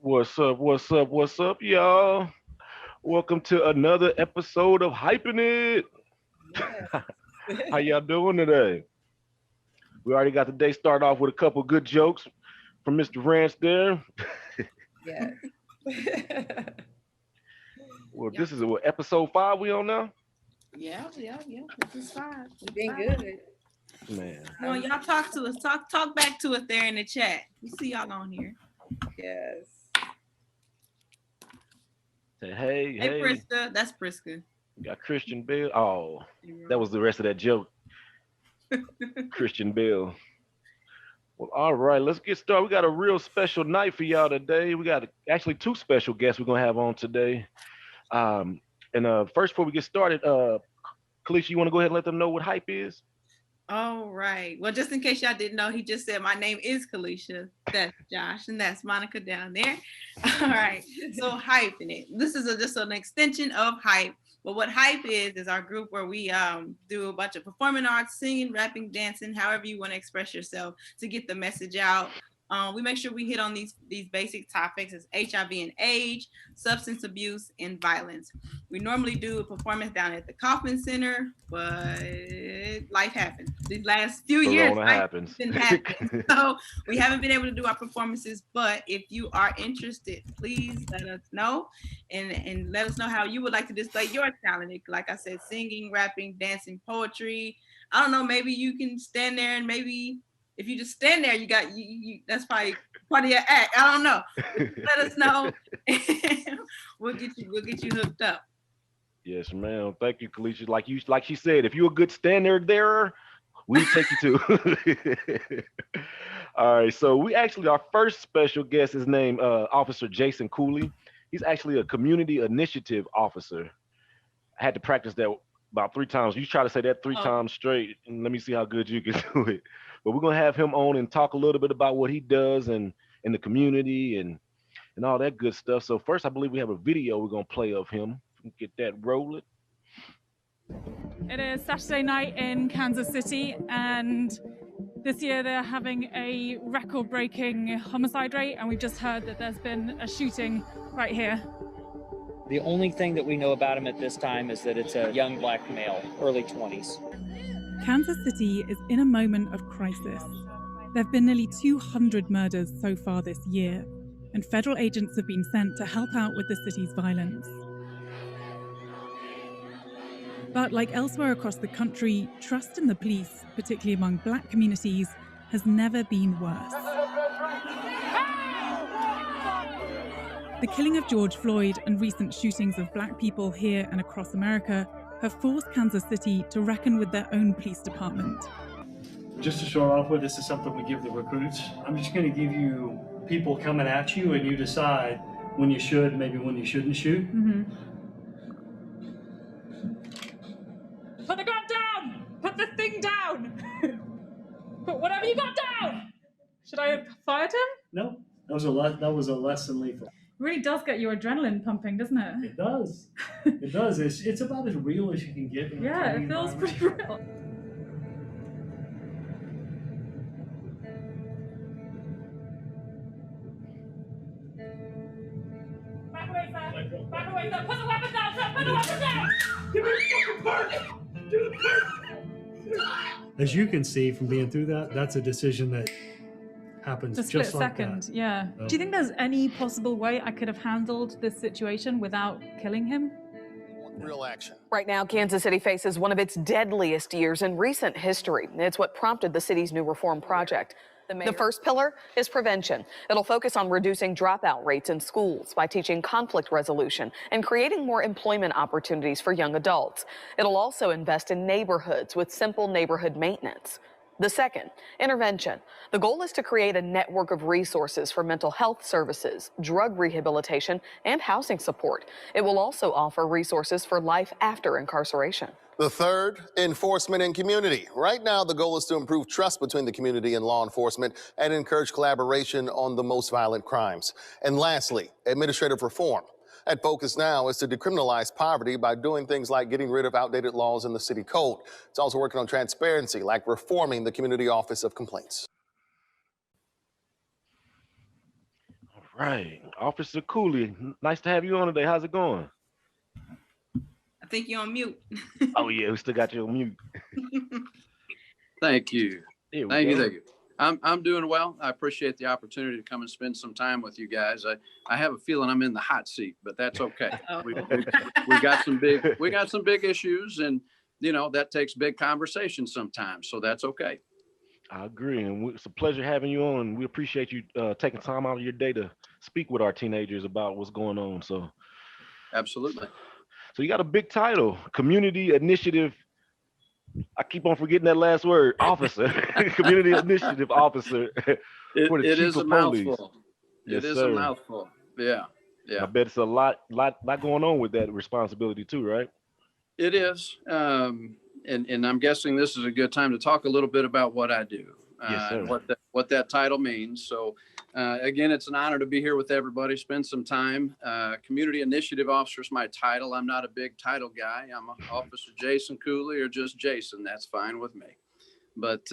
What's up? What's up? What's up, y'all? Welcome to another episode of Hyping It. Yes. How y'all doing today? We already got the day started off with a couple good jokes from Mr. Ranch there. Yes. Well, Yep. this is what episode 5 we on now? Yeah. This is fine. You've been good. Man. Well, y'all talk to us. Talk back to us there in the chat. We see y'all on here. Yes. Say, hey, Hey, hey. Priska. That's Priska. We got Christian Bale. Oh, that was the rest of that joke. Christian Bale. Well, all right, let's get started. We got a real special night for y'all today. We got actually two special guests we're gonna have on today. And first, before we get started, Kalisha, you want to go ahead and let them know what hype is? All right. Well, just in case y'all didn't know, he just said my name is Kalisha. That's Josh, and that's Monica down there. All right. So hyping it. This is just an extension of hype. But what hype is our group where we do a bunch of performing arts, singing, rapping, dancing, however you want to express yourself to get the message out. We make sure we hit on these basic topics as HIV and AIDS, substance abuse, and violence. We normally do a performance down at the Kaufman Center, but life happened. These last few years, Corona life happens. been happening. So we haven't been able to do our performances, but if you are interested, please let us know and let us know how you would like to display your talent. Like I said, singing, rapping, dancing, poetry. I don't know, maybe you can stand there and maybe if you just stand there, you that's probably part of your act. I don't know. Let us know. We'll get you hooked up. Yes, ma'am. Thank you, Kalisha. Like she said, if you're a good stander there, we take you to. All right. So our first special guest is named Officer Jason Cooley. He's actually a community initiative officer. I had to practice that about 3 times. You try to say that 3 times straight, and let me see how good you can do it. But we're gonna have him on and talk a little bit about what he does and in the community and all that good stuff. So first, I believe we have a video we're gonna play of him. Get that rolling. It is Saturday night in Kansas City, and this year they're having a record-breaking homicide rate, and we've just heard that there's been a shooting right here. The only thing that we know about him at this time is that it's a young black male, early 20s. Kansas City is in a moment of crisis. There have been nearly 200 murders so far this year, and federal agents have been sent to help out with the city's violence. But like elsewhere across the country, trust in the police, particularly among black communities, has never been worse. The killing of George Floyd and recent shootings of black people here and across America have forced Kansas City to reckon with their own police department. Just to start off with, this is something we give the recruits. I'm just going to give you people coming at you, and you decide when you should, maybe when you shouldn't shoot. Mm-hmm. Put the gun down! Put the thing down! Put whatever you got down! Should I have fired him? No, that was a less than lethal. It really does get your adrenaline pumping, doesn't it? It does. It does. It's about as real as you can get. Yeah, it feels pretty real. Back away, sir. Back away, sir. Put the weapon down, sir. Put the weapon down. Give me the fucking burn! Give me the burn! As you can see from being through that, that's a decision that happens A split just like second, that. yeah. Do you think there's any possible way I could have handled this situation without killing him? Real action. Right now, Kansas City faces one of its deadliest years in recent history. It's what prompted the city's new reform project. The first pillar is prevention. It'll focus on reducing dropout rates in schools by teaching conflict resolution and creating more employment opportunities for young adults. It'll also invest in neighborhoods with simple neighborhood maintenance. The second, intervention. The goal is to create a network of resources for mental health services, drug rehabilitation, and housing support. It will also offer resources for life after incarceration. The third, enforcement and community. Right now, the goal is to improve trust between the community and law enforcement and encourage collaboration on the most violent crimes. And lastly, administrative reform. That focus now is to decriminalize poverty by doing things like getting rid of outdated laws in the city code. It's also working on transparency, like reforming the Community Office of Complaints. All Right. Officer Cooley, nice to have you on today. How's it going? I think you're on mute. Oh yeah, we still got you on mute. Thank you. There we Thank you. go. Thank you. I'm doing well. I appreciate the opportunity to come and spend some time with you guys. I have a feeling I'm in the hot seat, but that's okay. We got some big issues, and that takes big conversations sometimes. So that's okay. I agree, and it's a pleasure having you on. We appreciate you taking time out of your day to speak with our teenagers about what's going on. Absolutely. So you got a big title, Community Initiative. I keep on forgetting that last word, officer, Community Initiative Officer for the It Chief is a of Police. mouthful. Yes, It is sir. a mouthful. Yeah. I bet it's a lot going on with that responsibility too, right? It is. And I'm guessing this is a good time to talk a little bit about what I do Yes, sir. and what that title means. So, again, it's an honor to be here with everybody, spend some time. Community Initiative Officer is my title. I'm not a big title guy. I'm Officer Jason Cooley, or just Jason. That's fine with me. But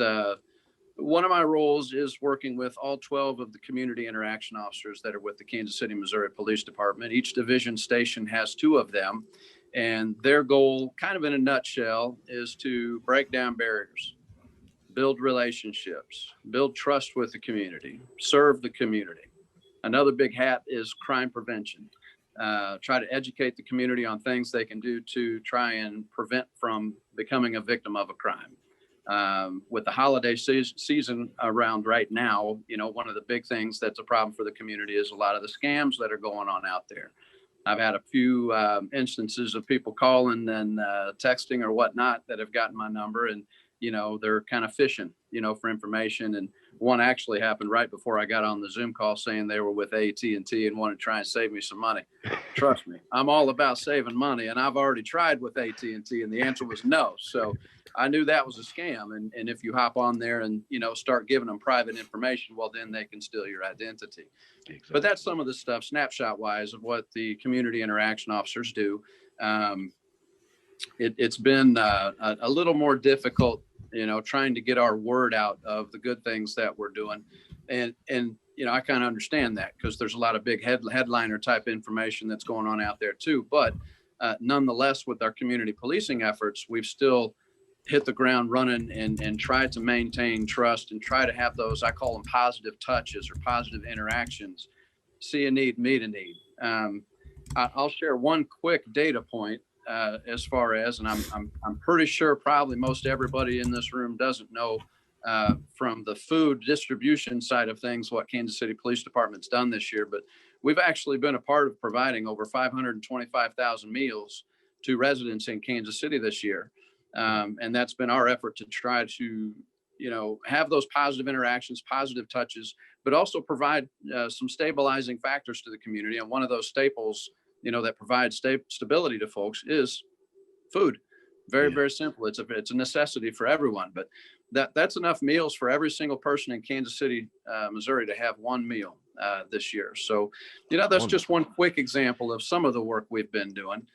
one of my roles is working with all 12 of the community interaction officers that are with the Kansas City, Missouri Police Department. Each division station has 2 of them. And their goal, kind of in a nutshell, is to break down barriers, build relationships, build trust with the community, serve the community. Another big hat is crime prevention. Try to educate the community on things they can do to try and prevent from becoming a victim of a crime. With the holiday season around right now, one of the big things that's a problem for the community is a lot of the scams that are going on out there. I've had a few instances of people calling and texting or whatnot that have gotten my number, and they're kind of fishing, for information. And one actually happened right before I got on the Zoom call, saying they were with AT&T and wanted to try and save me some money. Trust me, I'm all about saving money, and I've already tried with AT&T, and the answer was no. So I knew that was a scam. And if you hop on there and start giving them private information, well, then they can steal your identity. Exactly. But that's some of the stuff, snapshot wise, of what the community interaction officers do. It's been a little more difficult, trying to get our word out of the good things that we're doing. And I kind of understand that, because there's a lot of big headliner type information that's going on out there too. But nonetheless, with our community policing efforts, we've still hit the ground running and try to maintain trust and try to have those, I call them positive touches or positive interactions. See a need, meet a need. I'll share one quick data point as far as, and I'm pretty sure probably most everybody in this room doesn't know from the food distribution side of things what Kansas City Police Department's done this year, but we've actually been a part of providing over 525,000 meals to residents in Kansas City this year. And that's been our effort to try to, have those positive interactions, positive touches, but also provide some stabilizing factors to the community. And one of those staples, that provides stability to folks is food. Very simple. It's a necessity for everyone, but that's enough meals for every single person in Kansas City, Missouri, to have one meal this year. So, that's just one quick example of some of the work we've been doing.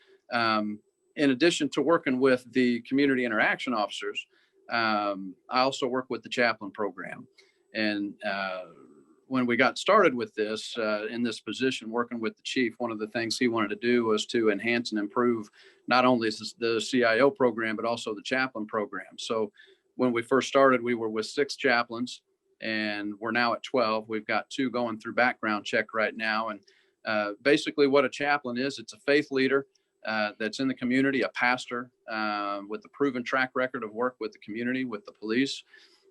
In addition to working with the community interaction officers, I also work with the chaplain program. And when we got started with this, in this position, working with the chief, one of the things he wanted to do was to enhance and improve not only the CIO program, but also the chaplain program. So when we first started, we were with 6 chaplains, and we're now at 12. We've got 2 going through background check right now. And basically what a chaplain is, it's a faith leader that's in the community, a pastor with a proven track record of work with the community, with the police.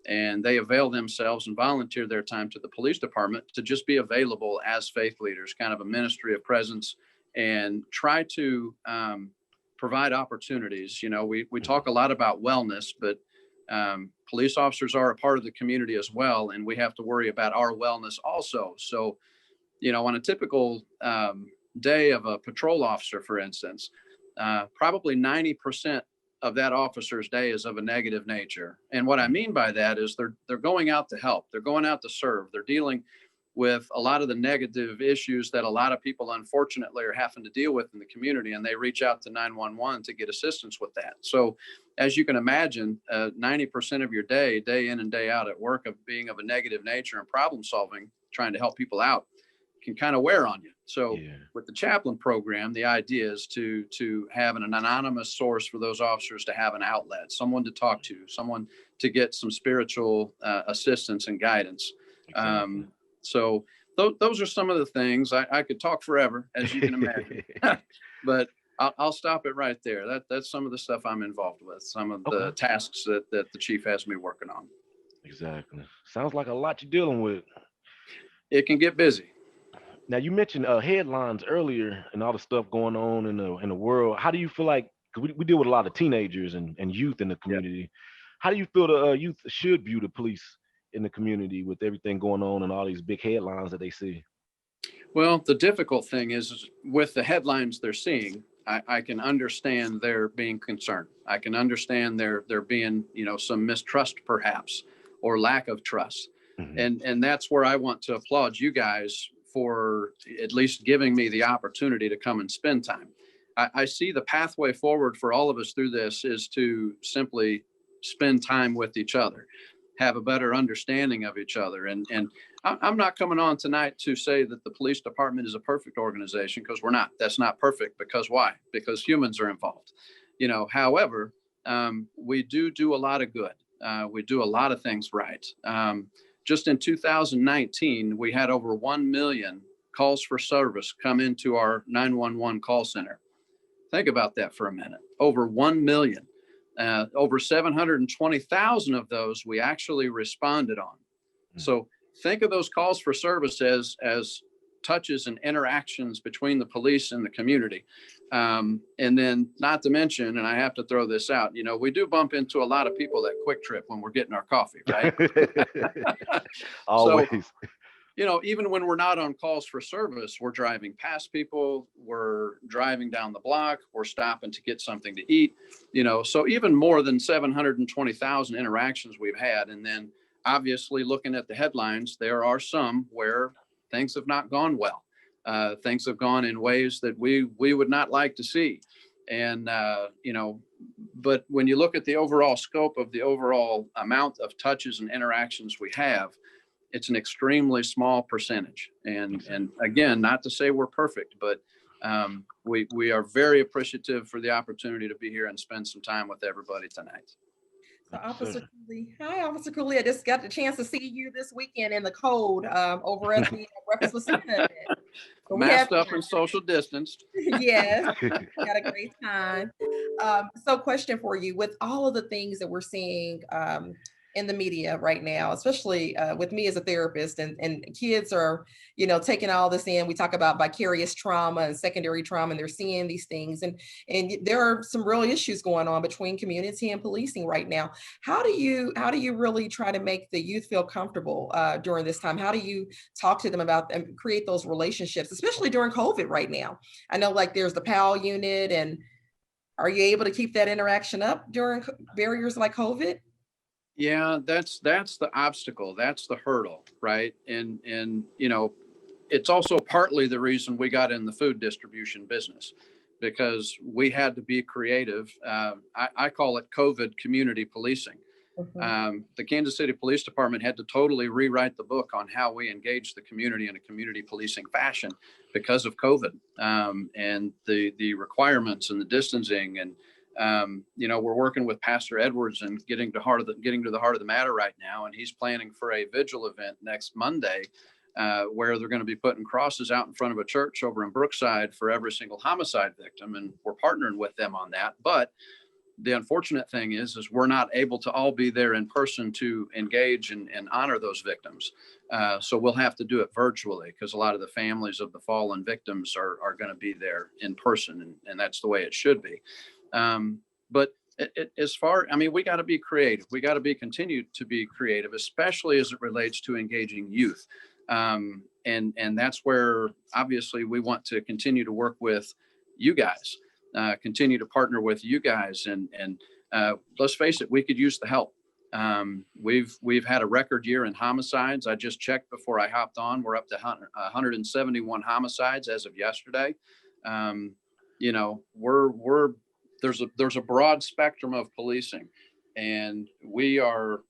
And they avail themselves and volunteer their time to the police department to just be available as faith leaders, kind of a ministry of presence, and try to provide opportunities. We talk a lot about wellness, but police officers are a part of the community as well, and we have to worry about our wellness also. So, on a typical day of a patrol officer, for instance, probably 90% of that officer's day is of a negative nature. And what I mean by that is they're going out to help. They're going out to serve. They're dealing with a lot of the negative issues that a lot of people, unfortunately, are having to deal with in the community. And they reach out to 911 to get assistance with that. So as you can imagine, 90% of your day in and day out at work, of being of a negative nature and problem solving, trying to help people out, can kind of wear on you. So Yeah. with the chaplain program, the idea is to have an anonymous source for those officers to have an outlet, someone to talk to, someone to get some spiritual assistance and guidance. Exactly. So those are some of the things. I could talk forever, as you can imagine, but I'll stop it right there. That's some of the stuff I'm involved with, some of the tasks that the chief has me working on. Exactly. Sounds like a lot you're dealing with. It can get busy. Now you mentioned headlines earlier and all the stuff going on in the world. How do you feel like 'cause we deal with a lot of teenagers and youth in the community? How do you feel the youth should view the police in the community with everything going on and all these big headlines that they see? Well, the difficult thing is with the headlines they're seeing, I can understand they're being concerned. I can understand there being, some mistrust perhaps, or lack of trust. Mhm. And that's where I want to applaud you guys for at least giving me the opportunity to come and spend time. I see the pathway forward for all of us through this is to simply spend time with each other, have a better understanding of each other. And I'm not coming on tonight to say that the police department is a perfect organization, because we're not. That's not perfect. Because why? Because humans are involved. However, we do a lot of good. We do a lot of things right. Just in 2019, we had over 1 million calls for service come into our 911 call center. Think about that for a minute. Over 1 million. Over 720,000 of those we actually responded on. So think of those calls for service as touches and interactions between the police and the community. And then not to mention, and I have to throw this out, we do bump into a lot of people that quick trip when we're getting our coffee, right? Always. So, even when we're not on calls for service, we're driving past people, we're driving down the block, we're stopping to get something to eat, so even more than 720,000 interactions we've had. And then obviously looking at the headlines, there are some where things have not gone well. Things have gone in ways that we would not like to see. And, but when you look at the overall scope of the overall amount of touches and interactions we have, it's an extremely small percentage. And again, not to say we're perfect, but we are very appreciative for the opportunity to be here and spend some time with everybody tonight. So Officer Cooley, hi, Officer Cooley. I just got the chance to see you this weekend in the cold over at the Breakfast with Santa event. So masked up and social distanced. Yes, had a great time. So question for you, with all of the things that we're seeing in the media right now, especially with me as a therapist, and kids are, taking all this in. We talk about vicarious trauma and secondary trauma, and they're seeing these things, and there are some real issues going on between community and policing right now. How do you really try to make the youth feel comfortable during this time? How do you talk to them about and create those relationships, especially during COVID right now? I know like there's the PAL unit, and are you able to keep that interaction up during barriers like COVID? Yeah, that's the obstacle. That's the hurdle, right? And it's also partly the reason we got in the food distribution business, because we had to be creative. I call it COVID community policing. The Kansas City Police Department had to totally rewrite the book on how we engage the community in a community policing fashion because of COVID, and the requirements and the distancing. And we're working with Pastor Edwards and getting to the heart of the matter right now, and he's planning for a vigil event next Monday, where they're going to be putting crosses out in front of a church over in Brookside for every single homicide victim, and we're partnering with them on that. But the unfortunate thing is we're not able to all be there in person to engage and honor those victims. So we'll have to do it virtually, because a lot of the families of the fallen victims are going to be there in person, and that's the way it should be. But we got to be creative. We got to continue to be creative, especially as it relates to engaging youth. And that's where obviously we want to continue to work with you guys, continue to partner with you guys. And let's face it, we could use the help. We've had a record year in homicides. I just checked before I hopped on. We're up to 171 homicides as of yesterday. There's a broad spectrum of policing, and we are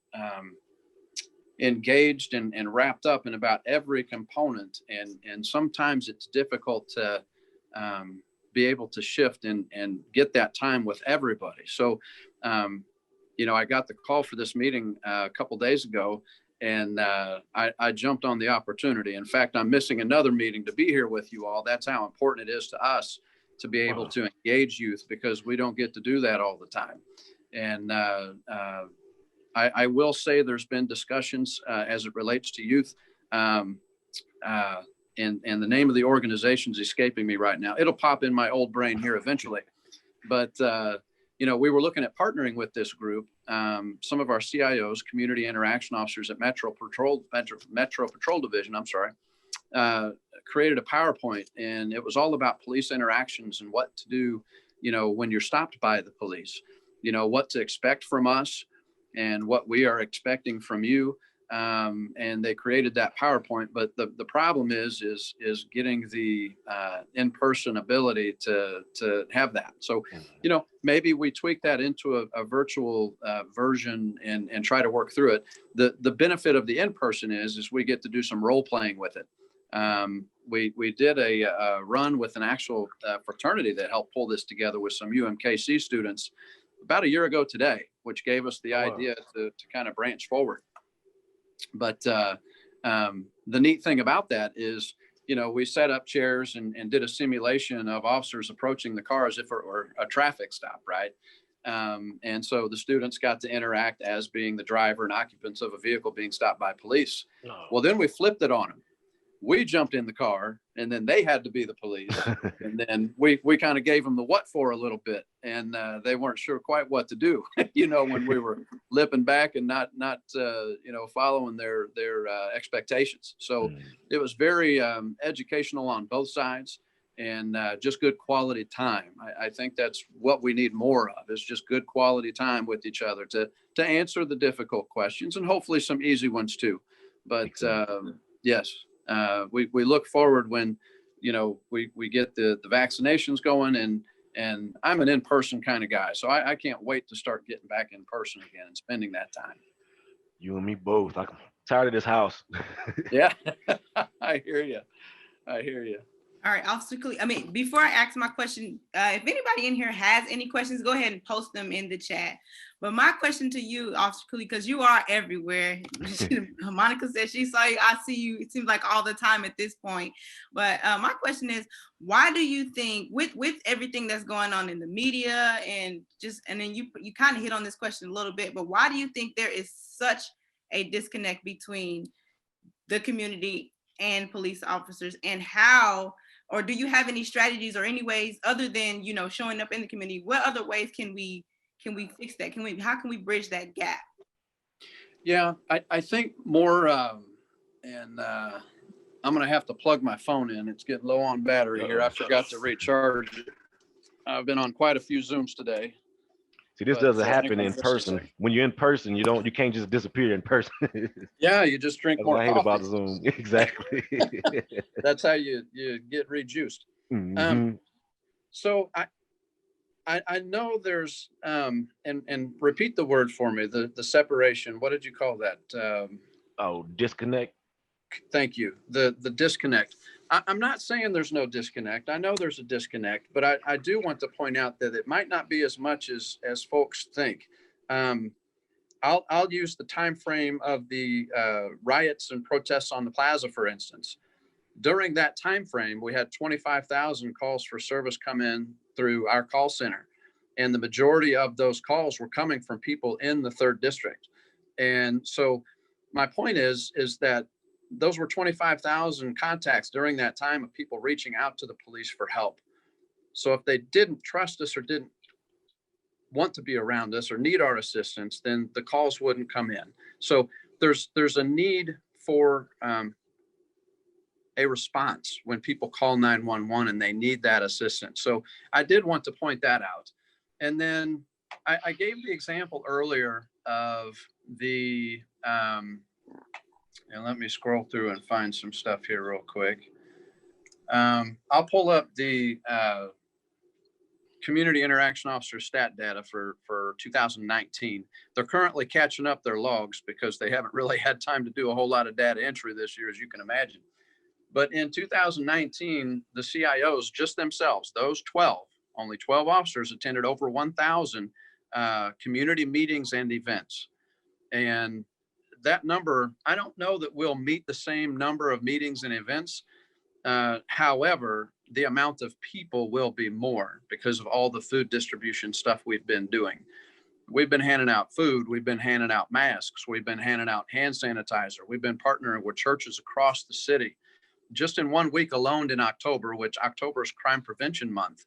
engaged and wrapped up in about every component. And sometimes it's difficult to be able to shift and get that time with everybody. So, I got the call for this meeting a couple days ago, and I jumped on the opportunity. In fact, I'm missing another meeting to be here with you all. That's how important it is to us to be able to engage youth, because we don't get to do that all the time. And I will say there's been discussions as it relates to youth. And the name of the organization is escaping me right now. It'll pop in my old brain here eventually. But, we were looking at partnering with this group. Some of our CIOs, community interaction officers at Metro Patrol Division, created a PowerPoint, and it was all about police interactions and what to do, when you're stopped by the police, what to expect from us and what we are expecting from you. And they created that PowerPoint, but the problem is getting the in-person ability to have that. So, maybe we tweak that into a virtual version and try to work through it. The benefit of the in-person is we get to do some role playing with it. We did a run with an actual fraternity that helped pull this together with some UMKC students about a year ago today, which gave us the idea to kind of branch forward. But the neat thing about that is, we set up chairs and did a simulation of officers approaching the car as if it were a traffic stop, right? And so the students got to interact as being the driver and occupants of a vehicle being stopped by police. Well, then we flipped it on them. We jumped in the car, and then they had to be the police. And then we kind of gave them the what for a little bit, and they weren't sure quite what to do, when we were lipping back and not following their expectations. So it was very educational on both sides, and just good quality time. I think that's what we need more of, is just good quality time with each other to answer the difficult questions, and hopefully some easy ones too. But yes. We look forward when, we get the vaccinations going, and I'm an in-person kind of guy. So I can't wait to start getting back in person again and spending that time. You and me both. I'm tired of this house. Yeah, I hear you. All right, Officer Cooley. Before I ask my question, if anybody in here has any questions, go ahead and post them in the chat. But my question to you, Officer Cooley, because you are everywhere. Monica said she saw you. I see you, it seems like all the time at this point. But my question is, why do you think, with everything that's going on in the media and then you kind of hit on this question a little bit, but why do you think there is such a disconnect between the community and police officers, and how, or do you have any strategies or any ways other than, showing up in the community? What other ways can we fix that? How can we bridge that gap? Yeah, I think more, and I'm going to have to plug my phone in. It's getting low on battery here. I forgot to recharge it. I've been on quite a few Zooms today. See, this doesn't happen in person. When you're in person, you can't just disappear in person. Yeah, you just drink more coffee. That's what I hate about Zoom. Exactly. That's how you get rejuiced. Mm-hmm. So I know there's and repeat the word for me, the separation. What did you call that? Disconnect. Thank you. The disconnect. I'm not saying there's no disconnect. I know there's a disconnect, but I do want to point out that it might not be as much as folks think. I'll use the time frame of the riots and protests on the plaza, for instance. During that time frame, we had 25,000 calls for service come in through our call center, and the majority of those calls were coming from people in the 3rd district. And so my point is that those were 25,000 contacts during that time of people reaching out to the police for help. So if they didn't trust us or didn't want to be around us or need our assistance, then the calls wouldn't come in. So there's a need for a response when people call 911 and they need that assistance. So I did want to point that out. And then I gave the example earlier of the and let me scroll through and find some stuff here real quick. I'll pull up the community interaction officer stat data for 2019. They're currently catching up their logs because they haven't really had time to do a whole lot of data entry this year, as you can imagine. But in 2019, the CIOs just themselves, those 12, only 12 officers attended over 1,000 community meetings and events. And that number, I don't know that we'll meet the same number of meetings and events. However, the amount of people will be more because of all the food distribution stuff we've been doing. We've been handing out food. We've been handing out masks. We've been handing out hand sanitizer. We've been partnering with churches across the city. Just in 1 week alone in October, which October is Crime Prevention Month,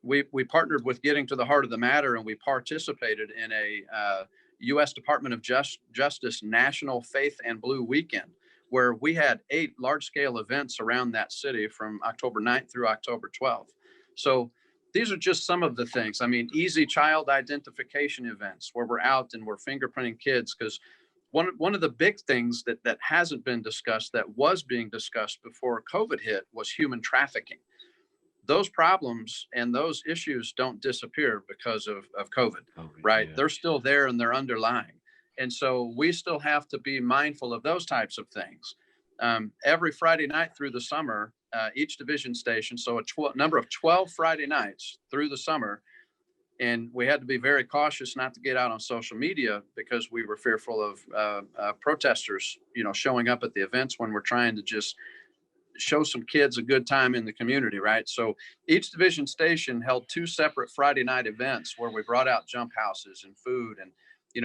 we partnered with Getting to the Heart of the Matter, and we participated in a U.S. Department of Justice National Faith and Blue Weekend, where we had 8 large-scale events around that city from October 9th through October 12th. So these are just some of the things. I mean, easy child identification events where we're out and we're fingerprinting kids, because one of the big things that hasn't been discussed that was being discussed before COVID hit was human trafficking. Those problems and those issues don't disappear because of COVID, right? Yeah. They're still there and they're underlying. And so we still have to be mindful of those types of things. Every Friday night through the summer, each division station, so a number of 12 Friday nights through the summer, and we had to be very cautious not to get out on social media because we were fearful of protesters, showing up at the events when we're trying to just show some kids a good time in the community, right? So each division station held 2 separate Friday night events where we brought out jump houses and food, and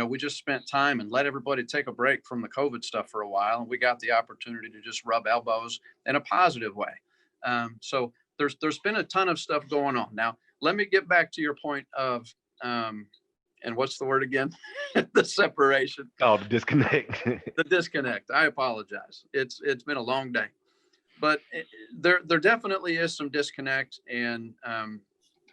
we just spent time and let everybody take a break from the COVID stuff for a while, and we got the opportunity to just rub elbows in a positive way. So there's been a ton of stuff going on. Now, let me get back to your point of, and what's the word again? The separation. Oh, the disconnect. The disconnect. I apologize. It's been a long day, but there definitely is some disconnect, and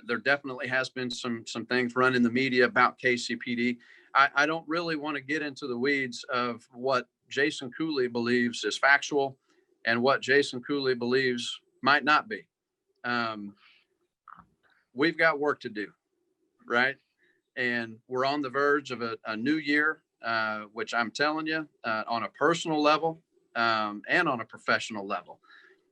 there definitely has been some things run in the media about KCPD. I don't really want to get into the weeds of what Jason Cooley believes is factual and what Jason Cooley believes might not be. We've got work to do, right? And we're on the verge of a new year, which I'm telling you, on a personal level and on a professional level,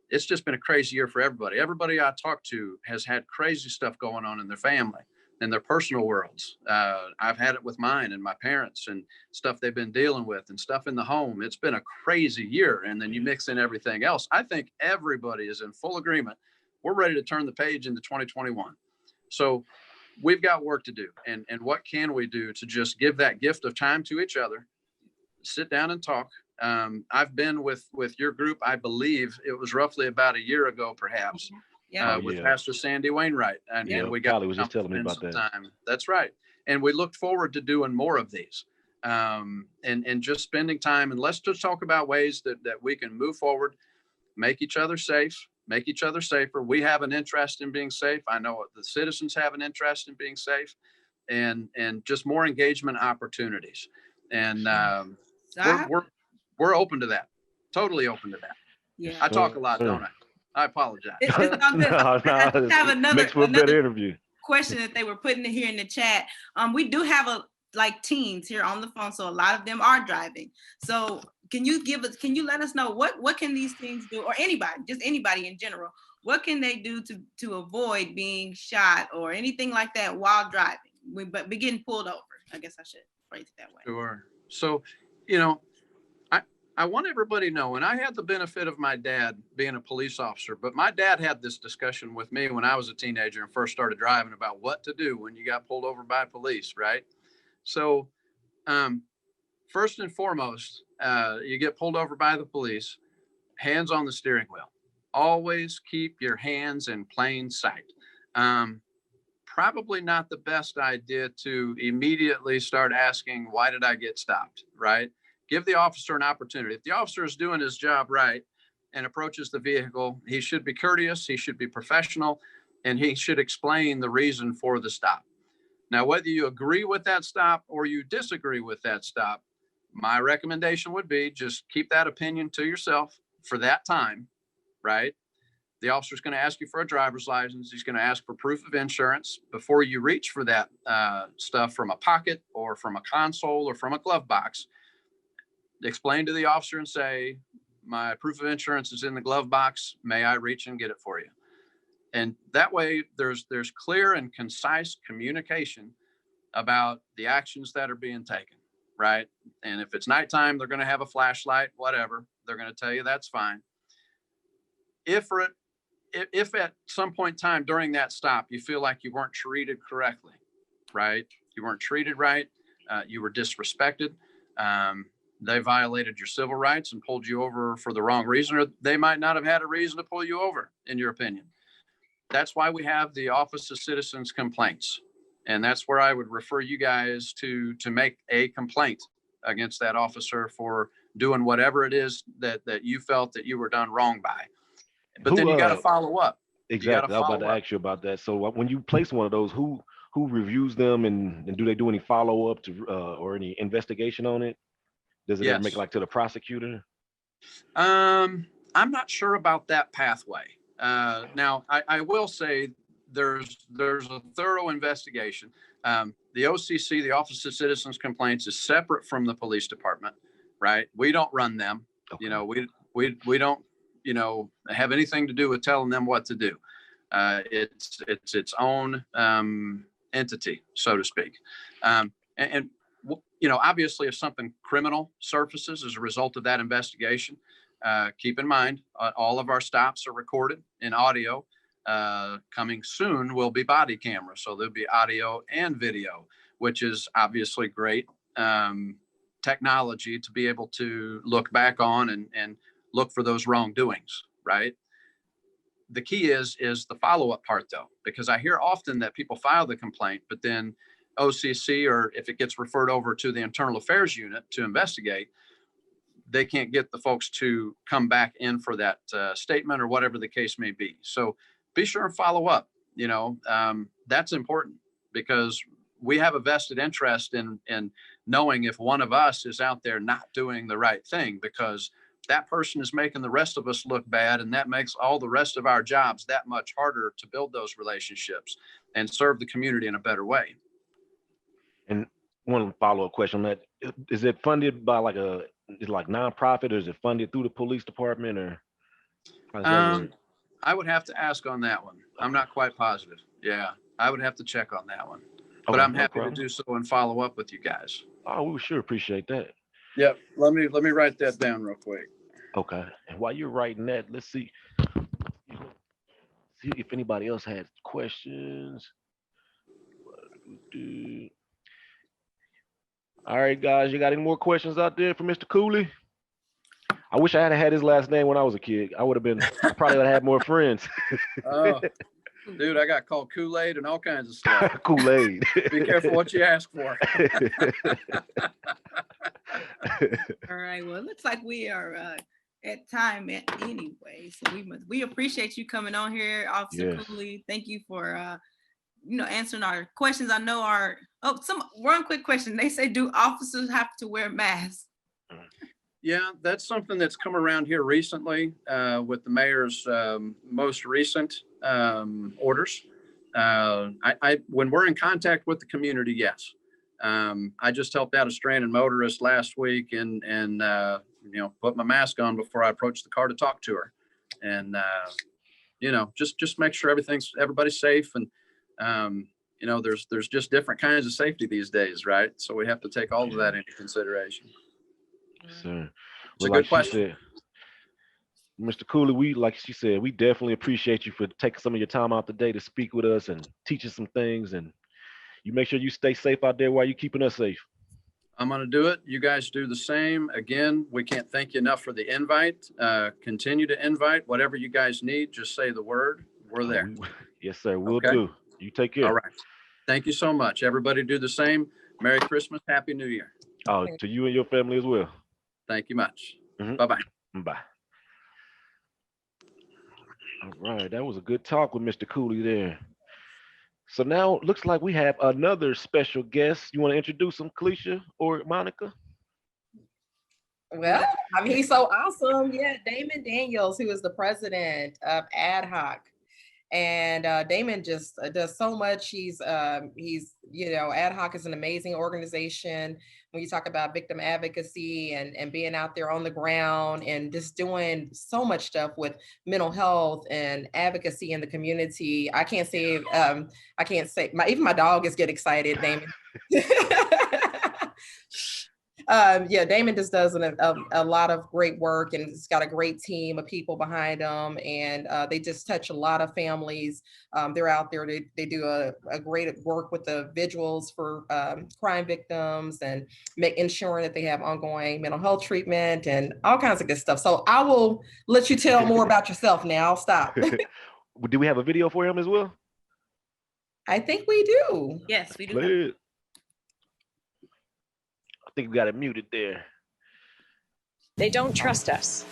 it's just been a crazy year for everybody. Everybody I talk to has had crazy stuff going on in their family, in their personal worlds. I've had it with mine and my parents and stuff they've been dealing with and stuff in the home. It's been a crazy year. And then you mix in everything else. I think everybody is in full agreement. We're ready to turn the page into 2021. So we've got work to do. And what can we do to just give that gift of time to each other, sit down and talk. I've been with your group, I believe it was roughly about a year ago, perhaps. With Pastor Sandy Wainwright, and we got Callie was just telling me about that. Time. That's right, and we look forward to doing more of these, and just spending time. And let's just talk about ways that we can move forward, make each other safe, make each other safer. We have an interest in being safe. I know the citizens have an interest in being safe, and just more engagement opportunities. And we're open to that. Totally open to that. Yeah, I talk a lot, don't I? I apologize. I have another interview question that they were putting here in the chat. We do have teens here on the phone, so a lot of them are driving. So can you let us know what can these teens do, or anybody in general, what can they do to avoid being shot or anything like that while driving? But be getting pulled over. I guess I should phrase it that way. Sure. So, I want everybody to know, and I had the benefit of my dad being a police officer, but my dad had this discussion with me when I was a teenager and first started driving about what to do when you got pulled over by police, right? So first and foremost, you get pulled over by the police, hands on the steering wheel. Always keep your hands in plain sight. Probably not the best idea to immediately start asking, why did I get stopped, right? Give the officer an opportunity. If the officer is doing his job right and approaches the vehicle, he should be courteous, he should be professional, and he should explain the reason for the stop. Now, whether you agree with that stop or you disagree with that stop, my recommendation would be just keep that opinion to yourself for that time, right? The officer's going to ask you for a driver's license. He's going to ask for proof of insurance before you reach for that stuff from a pocket or from a console or from a glove box. Explain to the officer and say, my proof of insurance is in the glove box. May I reach and get it for you? And that way there's clear and concise communication about the actions that are being taken, right? And if it's nighttime, they're going to have a flashlight, whatever. They're going to tell you that's fine. If at some point in time during that stop, you feel like you weren't treated correctly, right? You weren't treated right. You were disrespected. They violated your civil rights and pulled you over for the wrong reason, or they might not have had a reason to pull you over, in your opinion. That's why we have the Office of Citizens Complaints. And that's where I would refer you guys to make a complaint against that officer for doing whatever it is that you felt that you were done wrong by. But then you got to follow up. Exactly. I was about to ask you about that. So when you place one of those, who reviews them, and do they do any follow up to or any investigation on it? Does it ever make it like to the prosecutor? I'm not sure about that pathway. Now I will say there's a thorough investigation. The OCC, the Office of Citizens Complaints, is separate from the police department, right? We don't run them. Okay. You know, we don't, you know, have anything to do with telling them what to do. It's its own entity, so to speak. And you know, obviously, if something criminal surfaces as a result of that investigation, keep in mind all of our stops are recorded in audio. Coming soon will be body camera, so there'll be audio and video, which is obviously great technology to be able to look back on and look for those wrongdoings, right? The key is the follow-up part, though, because I hear often that people file the complaint, but then OCC, or if it gets referred over to the Internal Affairs Unit to investigate, they can't get the folks to come back in for that statement or whatever the case may be. So be sure and follow up. You know, that's important because we have a vested interest in knowing if one of us is out there not doing the right thing, because that person is making the rest of us look bad, and that makes all the rest of our jobs that much harder to build those relationships and serve the community in a better way. And one follow-up question on that: is it funded by like is it like nonprofit, or is it funded through the police department, or? I would have to ask on that one. I'm not quite positive. Yeah, I would have to check on that one. But I'm happy to do so and follow up with you guys. Oh, we sure appreciate that. Yep. Let me write that down real quick. Okay. And while you're writing that, let's see if anybody else has questions. All right, guys, you got any more questions out there for Mr. Cooley? I wish I had his last name when I was a kid. I probably would have had more friends. Oh, dude, I got called Kool-Aid and all kinds of stuff. Kool-Aid. Be careful what you ask for. All right. Well, it looks like we are at time anyway. So we appreciate you coming on here, Officer Cooley. Thank you for answering our questions. I know one quick question. They say, do officers have to wear masks? Yeah, that's something that's come around here recently with the mayor's most recent orders. When we're in contact with the community, yes. I just helped out a stranded motorist last week and put my mask on before I approached the car to talk to her. And, just make sure everybody's safe. And, there's just different kinds of safety these days, right? So we have to take all of that into consideration. Sir. It's a good question. Mr. Cooley, like she said, we definitely appreciate you for taking some of your time out today to speak with us and teach us some things. And you make sure you stay safe out there while you're keeping us safe. I'm going to do it. You guys do the same. Again, we can't thank you enough for the invite. Continue to invite whatever you guys need. Just say the word. We're there. Yes, sir. We'll do. You take care. All right. Thank you so much. Everybody do the same. Merry Christmas. Happy New Year. Oh, to you and your family as well. Thank you much. Mm-hmm. Bye-bye. Bye. All right. That was a good talk with Mr. Cooley there. So now it looks like we have another special guest. You want to introduce him, Kalisha or Monica? Well, I mean, he's so awesome. Yeah, Damon Daniels, who is the president of Ad Hoc. And Damon just does so much. He's Ad Hoc is an amazing organization. When you talk about victim advocacy and being out there on the ground and just doing so much stuff with mental health and advocacy in the community. I can't say even my dog is get excited, Damon. Yeah, Damon just does a lot of great work, and it's got a great team of people behind them, and they just touch a lot of families. They're out there. They do a great work with the vigils for crime victims and ensuring that they have ongoing mental health treatment and all kinds of good stuff. So I will let you tell more about yourself now. I'll stop. Do we have a video for him as well? I think we do. Yes, we do. Play it. I think we got it muted there. They don't trust us.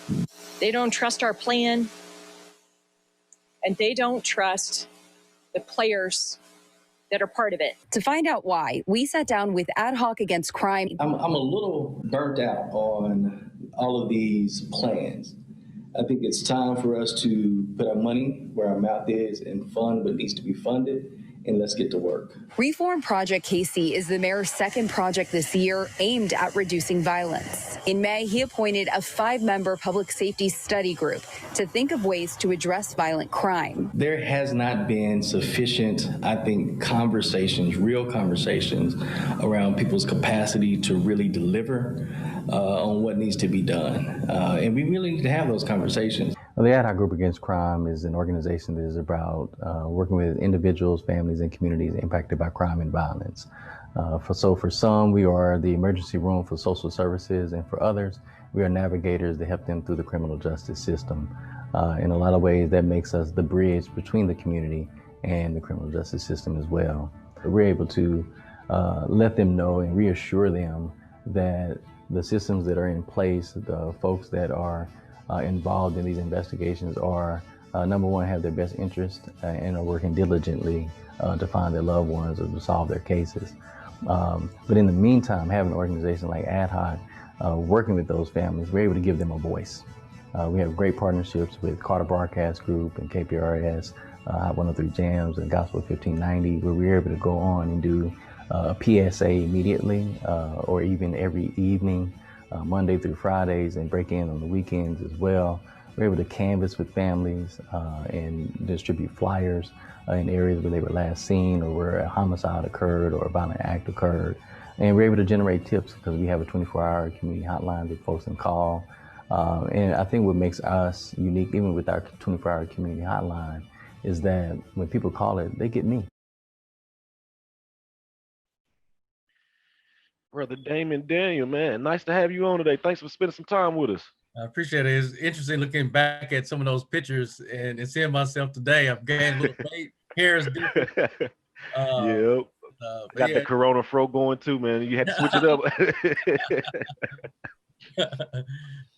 They don't trust our plan. And they don't trust the players that are part of it. To find out why, we sat down with Ad Hoc Against Crime. I'm a little burnt out on all of these plans. I think it's time for us to put our money where our mouth is and fund what needs to be funded, and let's get to work. Reform Project KC is the mayor's second project this year aimed at reducing violence. In May, he appointed a 5-member public safety study group to think of ways to address violent crime. There has not been sufficient, I think, conversations, real conversations around people's capacity to really deliver on what needs to be done. And we really need to have those conversations. Well, the Ad Hoc Group Against Crime is an organization that is about working with individuals, families, and communities impacted by crime and violence. For some, we are the emergency room for social services, and for others, we are navigators that help them through the criminal justice system. In a lot of ways, that makes us the bridge between the community and the criminal justice system as well. We're able to let them know and reassure them that the systems that are in place, the folks that are involved in these investigations are, number one, have their best interest and are working diligently to find their loved ones or to solve their cases. But in the meantime, having an organization like Ad Hoc working with those families, we're able to give them a voice. We have great partnerships with Carter Broadcast Group and KPRS, Hot 103 Jams and Gospel 1590, where we're able to go on and do a PSA immediately or even every evening, Monday through Fridays, and break in on the weekends as well. We're able to canvass with families and distribute flyers in areas where they were last seen or where a homicide occurred or a violent act occurred. And we're able to generate tips because we have a 24-hour community hotline that folks can call. And I think what makes us unique, even with our 24-hour community hotline, is that when people call it, they get me. Brother Damon Daniel, man, nice to have you on today. Thanks for spending some time with us. I appreciate it. It's interesting looking back at some of those pictures and seeing myself today. I've gained a little weight. Hair is different. Yep. Got the Corona fro going too, man. You had to switch it up.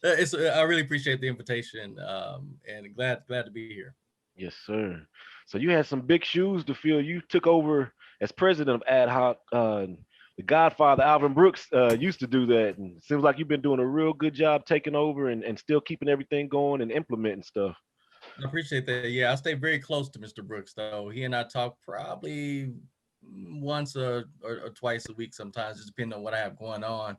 I really appreciate the invitation and glad to be here. Yes, sir. So you had some big shoes to fill. You took over as president of Ad Hoc. The Godfather, Alvin Brooks, used to do that. And it seems like you've been doing a real good job taking over and still keeping everything going and implementing stuff. I appreciate that. Yeah, I stay very close to Mr. Brooks, though. He and I talk probably once or twice a week sometimes, just depending on what I have going on.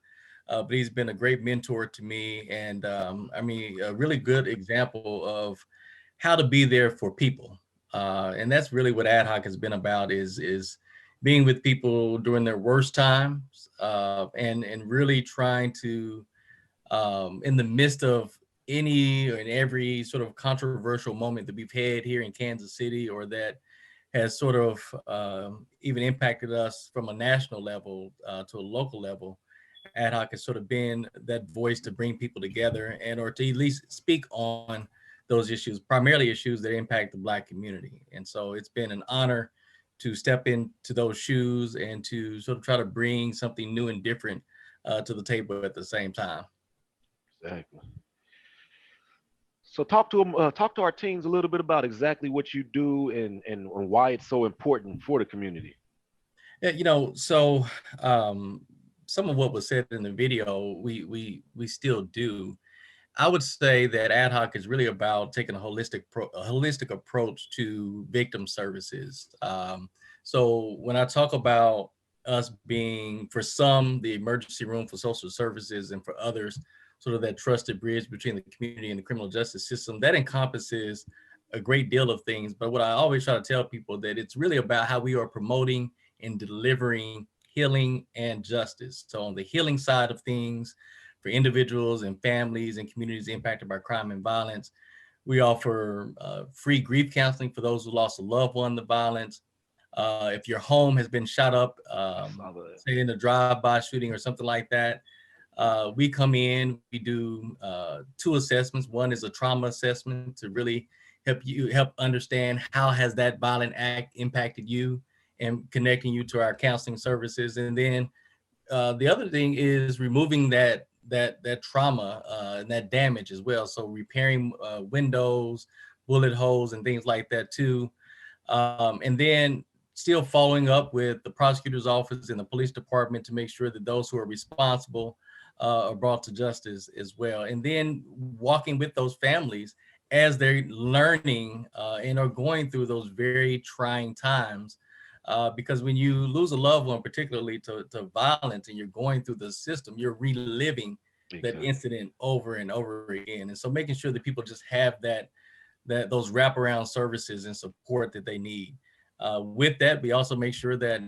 But he's been a great mentor to me and, a really good example of how to be there for people. And that's really what Ad Hoc has been about is being with people during their worst times and really trying to, in the midst of any and every sort of controversial moment that we've had here in Kansas City or that has sort of even impacted us from a national level to a local level, Ad Hoc has sort of been that voice to bring people together and or to at least speak on those issues, primarily issues that impact the Black community. And so it's been an honor to step into those shoes and to sort of try to bring something new and different to the table at the same time. Exactly. So talk to our teens a little bit about exactly what you do and why it's so important for the community. Yeah, some of what was said in the video, we still do. I would say that ad hoc is really about taking a holistic approach to victim services. So when I talk about us being, for some, the emergency room for social services, and for others, sort of that trusted bridge between the community and the criminal justice system, that encompasses a great deal of things. But what I always try to tell people, that it's really about how we are promoting and delivering healing and justice. So on the healing side of things, for individuals and families and communities impacted by crime and violence, we offer free grief counseling for those who lost a loved one to violence. If your home has been shot up, say in a drive-by shooting or something like that, we come in, we do 2 assessments. One is a trauma assessment to really help understand how has that violent act impacted you, and connecting you to our counseling services. And then the other thing is removing that trauma and that damage as well. So repairing windows, bullet holes, and things like that too. And then still following up with the prosecutor's office and the police department to make sure that those who are responsible are brought to justice as well. And then walking with those families as they're learning and are going through those very trying times. Because when you lose a loved one, particularly to violence, and you're going through the system, you're reliving that incident over and over again. And so making sure that people just have those wraparound services and support that they need. With that, we also make sure that,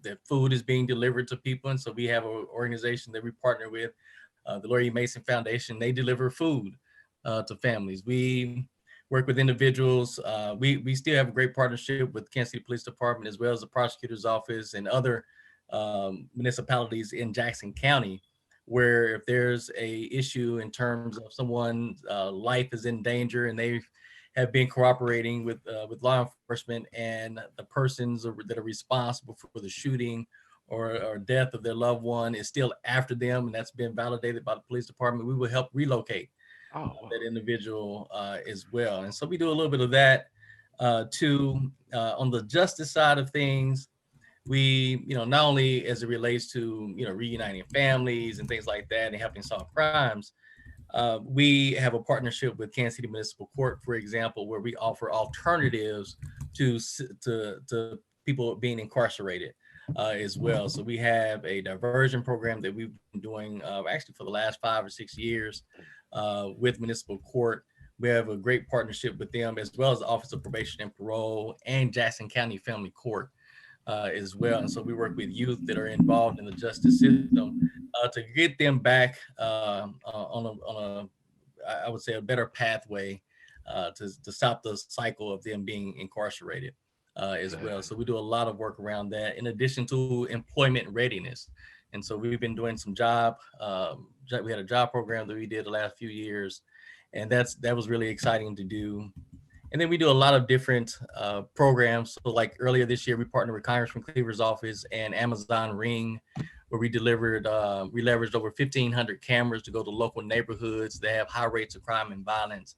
that food is being delivered to people. And so we have an organization that we partner with, the Laurie Mason Foundation. They deliver food to families. We work with individuals. We still have a great partnership with Kansas City Police Department, as well as the prosecutor's office and other municipalities in Jackson County, where if there's a issue in terms of someone's life is in danger, and they have been cooperating with law enforcement, and the persons that are responsible for the shooting or death of their loved one is still after them, and that's been validated by the police department, we will help relocate that individual as well. And so we do a little bit of that too. On the justice side of things, we, not only as it relates to, reuniting families and things like that and helping solve crimes, we have a partnership with Kansas City Municipal Court, for example, where we offer alternatives to people being incarcerated as well. So we have a diversion program that we've been doing actually for the last 5 or 6 years with Municipal Court. We have a great partnership with them, as well as the Office of Probation and Parole and Jackson County Family Court as well. And so we work with youth that are involved in the justice system to get them back on a, I would say, a better pathway to stop the cycle of them being incarcerated as well. So we do a lot of work around that, in addition to employment readiness. And so we've been doing some we had a job program that we did the last few years, and that was really exciting to do. And then we do a lot of different programs. So like earlier this year, we partnered with Congressman Cleaver's office and Amazon Ring, where we leveraged over 1,500 cameras to go to local neighborhoods that have high rates of crime and violence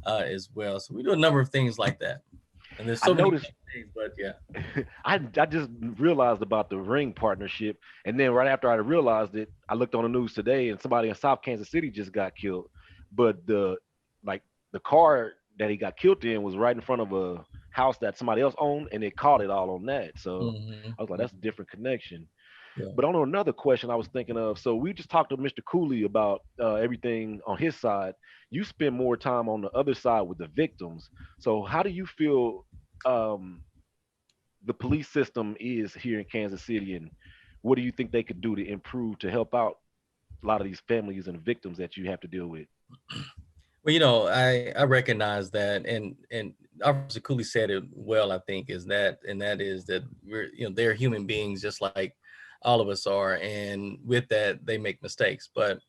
as well. So we do a number of things like that. And there's so many things, but yeah. I just realized about the Ring partnership. And then right after I realized it, I looked on the news today, and somebody in South Kansas City just got killed. But the car that he got killed in was right in front of a house that somebody else owned, and they caught it all on that. So I was like, that's a different connection. Yeah. But on another question I was thinking of, so we just talked to Mr. Cooley about everything on his side. You spend more time on the other side with the victims. So how do you feel the police system is here in Kansas City, and what do you think they could do to improve to help out a lot of these families and victims that you have to deal with? Well, I recognize that, and Officer Cooley said it well, I think, is that we're, they're human beings just like all of us are, and with that they make mistakes. But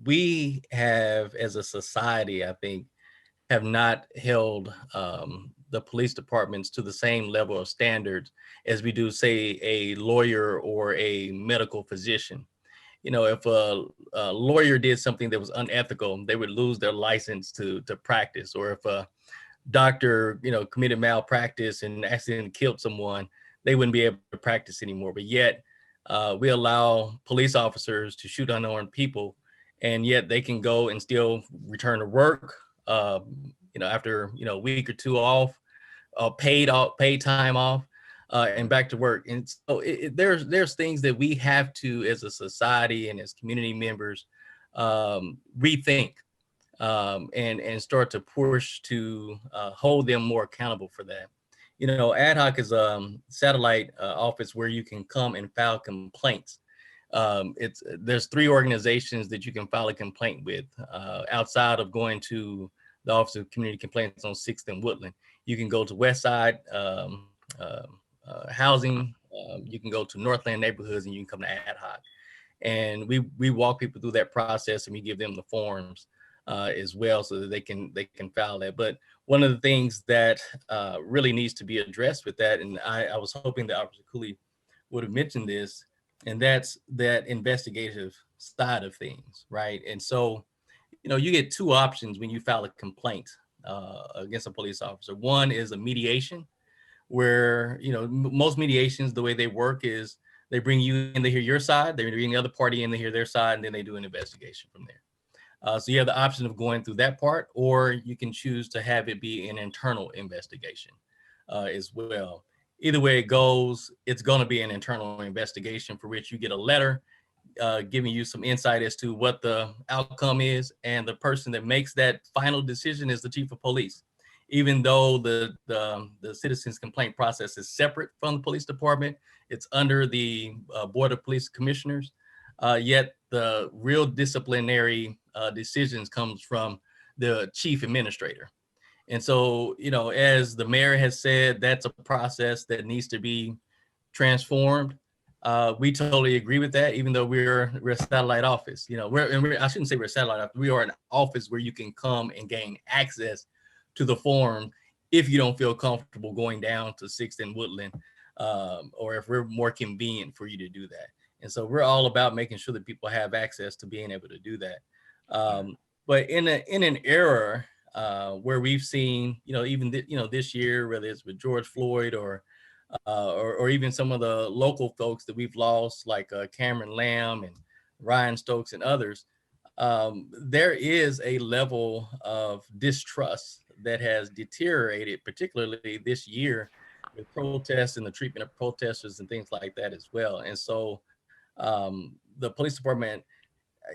we have, as a society, I think, have not held the police departments to the same level of standards as we do, say, a lawyer or a medical physician. If a lawyer did something that was unethical, they would lose their license to practice. Or if a doctor, committed malpractice and accidentally killed someone, they wouldn't be able to practice anymore. But yet we allow police officers to shoot unarmed people, and yet they can go and still return to work, after, a week or two off, paid time off, and back to work. And so there's things that we have to, as a society and as community members, rethink, and start to push to hold them more accountable for that. Ad hoc is a satellite office where you can come and file complaints. There's 3 organizations that you can file a complaint with outside of going to the Office of Community Complaints on 6th and Woodland. You can go to Westside Housing. You can go to Northland Neighborhoods, and you can come to Ad hoc. And we walk people through that process, and we give them the forms as well, so that they can file that. But one of the things that really needs to be addressed with that, and I was hoping that Officer Cooley would have mentioned this, and that's that investigative side of things, right? And so, you get 2 options when you file a complaint against a police officer. One is a mediation, where, most mediations, the way they work is they bring you in to hear your side, they bring the other party in to hear their side, and then they do an investigation from there. So you have the option of going through that part, or you can choose to have it be an internal investigation as well. Either way it goes, it's going to be an internal investigation for which you get a letter giving you some insight as to what the outcome is, and the person that makes that final decision is the chief of police. Even though the citizens complaint process is separate from the police department, it's under the Board of Police Commissioners, yet the real disciplinary decisions comes from the chief administrator. And so, as the mayor has said, that's a process that needs to be transformed. We totally agree with that, even though we're a satellite office. I shouldn't say we're a satellite office. We are an office where you can come and gain access to the form if you don't feel comfortable going down to 6th and Woodland, or if we're more convenient for you to do that. And so we're all about making sure that people have access to being able to do that. But in an era where we've seen, even this year, whether it's with George Floyd or even some of the local folks that we've lost, like Cameron Lamb and Ryan Stokes and others, there is a level of distrust that has deteriorated, particularly this year with protests and the treatment of protesters and things like that as well. And so the police department,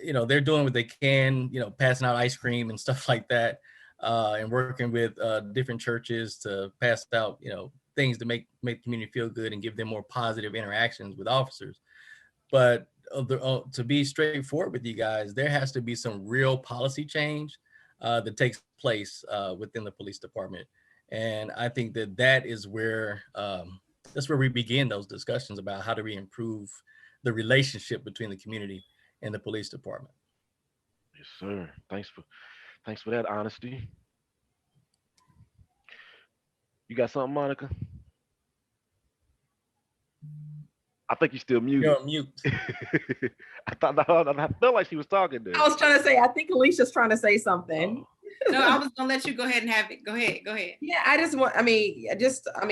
they're doing what they can, passing out ice cream and stuff like that, and working with different churches to pass out, things to make the community feel good and give them more positive interactions with officers. But to be straightforward with you guys, there has to be some real policy change that takes place within the police department. And I think that is where we begin those discussions about how do we improve the relationship between the community and the police department. Yes, sir. Thanks for that honesty. You got something, Monica? I think you're still muted. You're on mute. I felt like she was talking there. I was trying to say, I think Alicia's trying to say something. No, I was gonna let you go ahead and have it. Go ahead. Yeah,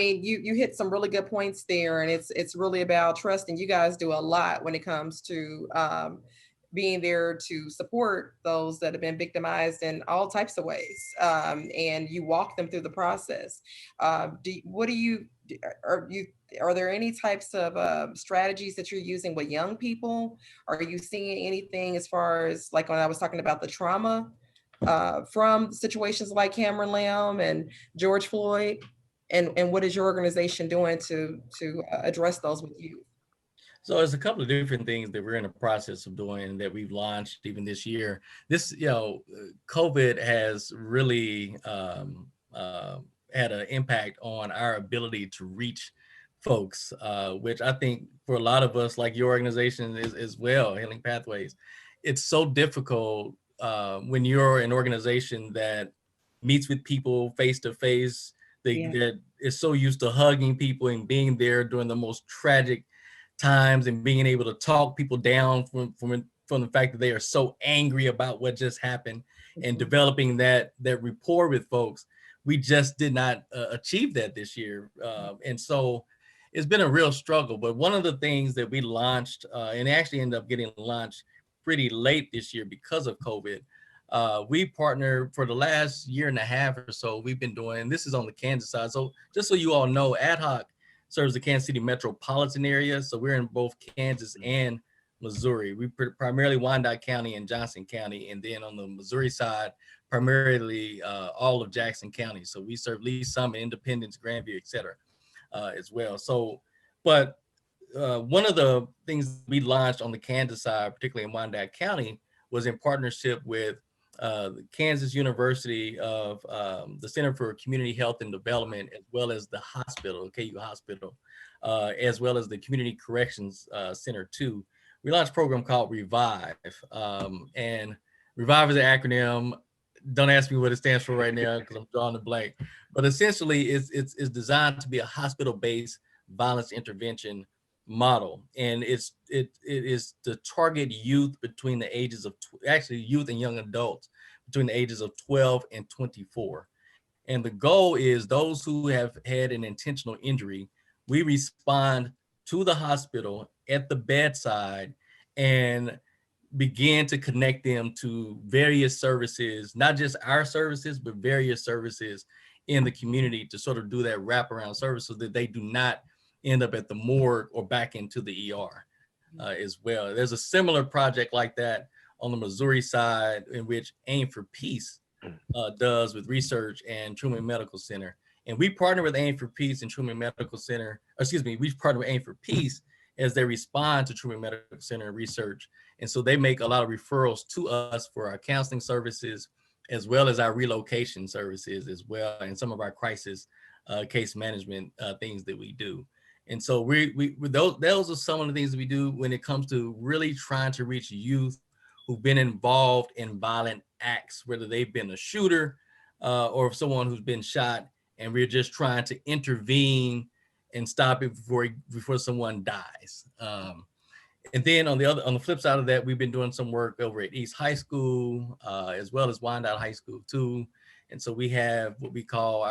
you hit some really good points there, and it's really about trust, and you guys do a lot when it comes to being there to support those that have been victimized in all types of ways, and you walk them through the process. Are there any types of strategies that you're using with young people? Are you seeing anything as far as, like when I was talking about the trauma from situations like Cameron Lamb and George Floyd, and what is your organization doing to address those with you? So there's a couple of different things that we're in the process of doing and that we've launched even this year. This, COVID has really had an impact on our ability to reach folks, which I think for a lot of us, like your organization is as well, Healing Pathways, it's so difficult when you're an organization that meets with people face to face, that is so used to hugging people and being there during the most tragic times and being able to talk people down from the fact that they are so angry about what just happened, and developing that rapport with folks. We just did not achieve that this year. And so it's been a real struggle. But one of the things that we launched, and actually ended up getting launched pretty late this year because of COVID, we partnered for the last year and a half or so. We've been doing, and this is on the Kansas side. So just so you all know, Ad Hoc serves the Kansas City metropolitan area. So we're in both Kansas and Missouri. We primarily Wyandotte County and Johnson County. And then on the Missouri side, primarily all of Jackson County. So we serve Lee Summit, Independence, Grandview, et cetera, as well. So, but one of the things we launched on the Kansas side, particularly in Wyandotte County, was in partnership with the Kansas University of the Center for Community Health and Development, as well as the hospital, KU Hospital, as well as the Community Corrections Center too. We launched a program called Revive, and Revive is an acronym. Don't ask me what it stands for right now because I'm drawing a blank. But essentially, it's designed to be a hospital-based violence intervention model, and it is to target youth between the ages of actually youth and young adults between the ages of 12 and 24. And the goal is those who have had an intentional injury, we respond to the hospital at the bedside and begin to connect them to various services, not just our services, but various services in the community to sort of do that wraparound service so that they do not end up at the morgue or back into the ER as well. There's a similar project like that on the Missouri side in which Aim for Peace does with research and Truman Medical Center. And we partner with Aim for Peace and Truman Medical Center, we partner with Aim for Peace as they respond to Truman Medical Center research. And so they make a lot of referrals to us for our counseling services, as well as our relocation services as well, and some of our crisis case management things that we do. And so those are some of the things that we do when it comes to really trying to reach youth who've been involved in violent acts, whether they've been a shooter or someone who's been shot, and we're just trying to intervene and stop it before someone dies. And then on the flip side of that, we've been doing some work over at East High School, as well as Wyandotte High School too. And so we have what we call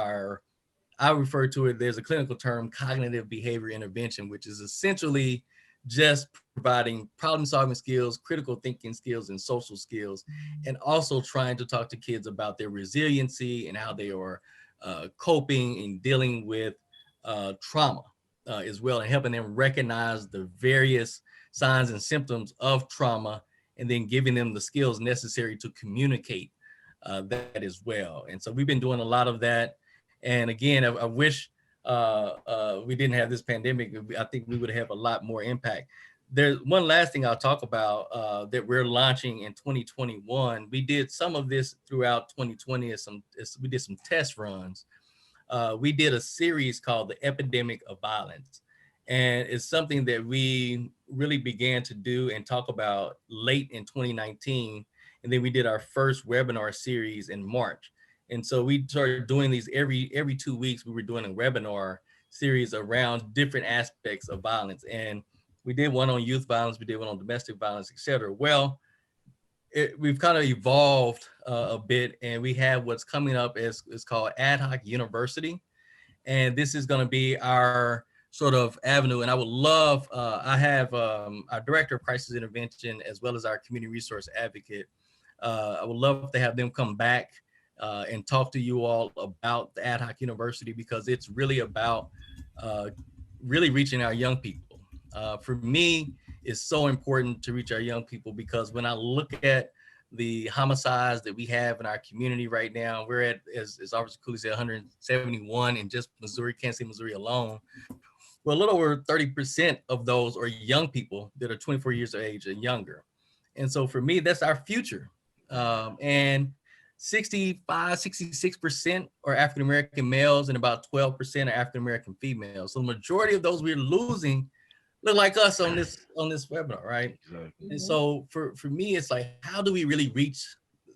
I refer to it, there's a clinical term, cognitive behavior intervention, which is essentially just providing problem solving skills, critical thinking skills, and social skills, and also trying to talk to kids about their resiliency and how they are coping and dealing with trauma as well, and helping them recognize the various signs and symptoms of trauma, and then giving them the skills necessary to communicate that as well. And so we've been doing a lot of that. And again, I wish we didn't have this pandemic. I think we would have a lot more impact. There's one last thing I'll talk about that we're launching in 2021. We did some of this throughout 2020 we did some test runs. We did a series called The Epidemic of Violence. And it's something that we really began to do and talk about late in 2019. And then we did our first webinar series in March. And so we started doing these every 2 weeks. We were doing a webinar series around different aspects of violence. And we did one on youth violence, we did one on domestic violence, et cetera. Well, we've kind of evolved a bit, and we have what's coming up is called Ad Hoc University. And this is going to be our sort of avenue. And I would love, I have our director of crisis intervention, as well as our community resource advocate. I would love to have them come back and talk to you all about the Ad Hoc University, because it's really about really reaching our young people. For me, it's so important to reach our young people, because when I look at the homicides that we have in our community right now, we're at, as Officer Cooley said, 171 in just Missouri, Kansas City, Missouri alone. Well, a little over 30% of those are young people that are 24 years of age and younger. And so for me, that's our future. And 66% are African-American males, and about 12% are African-American females. So the majority of those we're losing look like us on this webinar, right? Exactly. And so for me, it's like, how do we really reach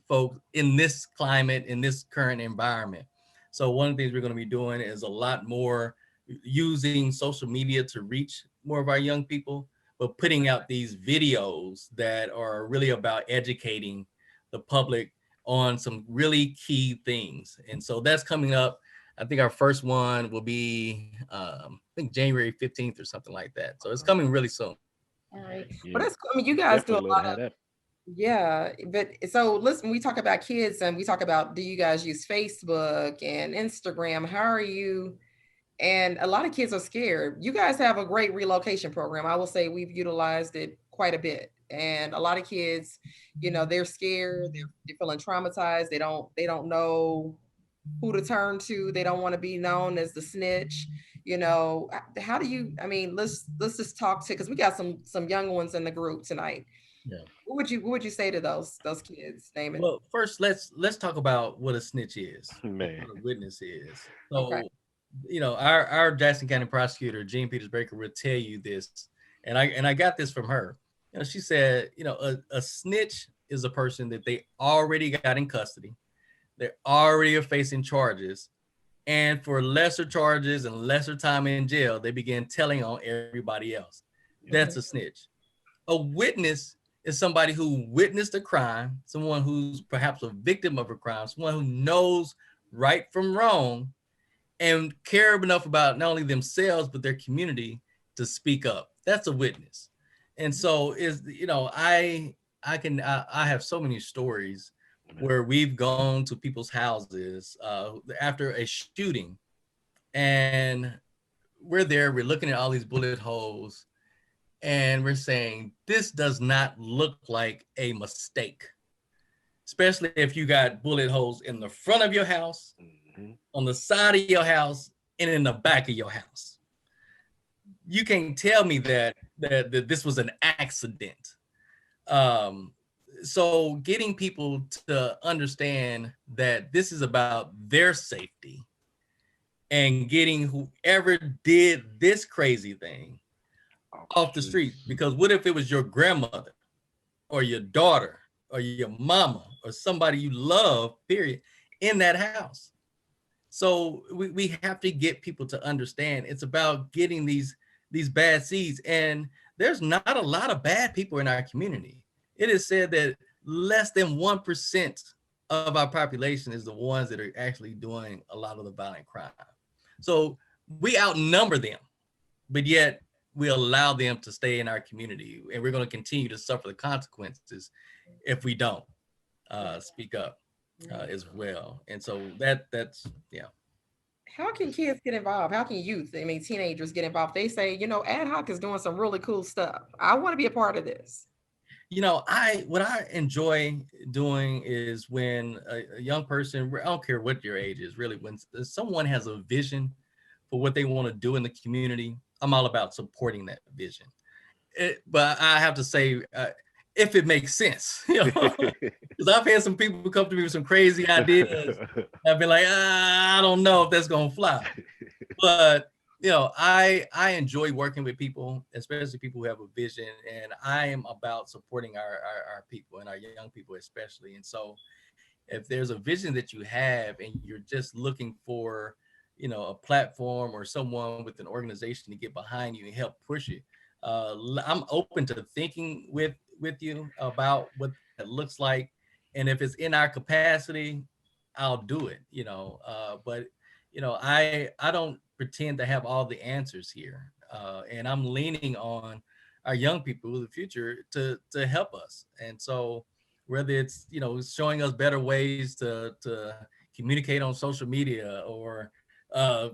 folks in this climate, in this current environment? So one of the things we're going to be doing is a lot more using social media to reach more of our young people, but putting out these videos that are really about educating the public on some really key things. And so that's coming up. I think our first one will be, I think January 15th or something like that. So it's coming really soon. All right. Yeah, Well, that's cool. I mean, you guys do a definitely love to lot have of, that. yeah, but so listen, we talk about kids and we talk about, do you guys use Facebook and Instagram? How are you? And a lot of kids are scared. You guys have a great relocation program. I will say we've utilized it quite a bit. And a lot of kids, they're scared, they're feeling traumatized. They don't know who to turn to. They don't want to be known as the snitch. How do you, I mean, let's just talk to, because we got some young ones in the group tonight. Yeah. What would you say to those kids, Damon? Well, first let's talk about what a snitch is, Man. what a witness is. Okay. So, our Jackson County prosecutor, Jean Peters Baker, will tell you this, and I got this from her. She said, a snitch is a person that they already got in custody, they already are facing charges, and for lesser charges and lesser time in jail, they begin telling on everybody else. That's a snitch. A witness is somebody who witnessed a crime, someone who's perhaps a victim of a crime, someone who knows right from wrong and care enough about not only themselves, but their community to speak up. That's a witness. And so I have so many stories where we've gone to people's houses after a shooting, and we're there, we're looking at all these bullet holes, and we're saying, this does not look like a mistake, especially if you got bullet holes in the front of your house, on the side of your house, and in the back of your house. You can't tell me that this was an accident. So getting people to understand that this is about their safety and getting whoever did this crazy thing off the street. Because what if it was your grandmother or your daughter or your mama or somebody you love, period, in that house? So we have to get people to understand it's about getting these bad seeds. And there's not a lot of bad people in our community. It is said that less than 1% of our population is the ones that are actually doing a lot of the violent crime. So we outnumber them, but yet we allow them to stay in our community, and we're going to continue to suffer the consequences if we don't speak up as well. And so that's yeah. How can kids get involved? How can youth, I mean, teenagers get involved? They say, ad hoc is doing some really cool stuff. I want to be a part of this. What I enjoy doing is when a young person, I don't care what your age is, really, when someone has a vision for what they want to do in the community, I'm all about supporting that vision. But I have to say, if it makes sense, because I've had some people come to me with some crazy ideas. I've been like, I don't know if that's gonna fly. But I enjoy working with people, especially people who have a vision, and I am about supporting our people and our young people especially. And so if there's a vision that you have and you're just looking for, a platform or someone with an organization to get behind you and help push it, I'm open to thinking with you about what that looks like. And if it's in our capacity, I'll do it, but I don't pretend to have all the answers here. And I'm leaning on our young people of the future to help us. And so whether it's, showing us better ways to communicate on social media, or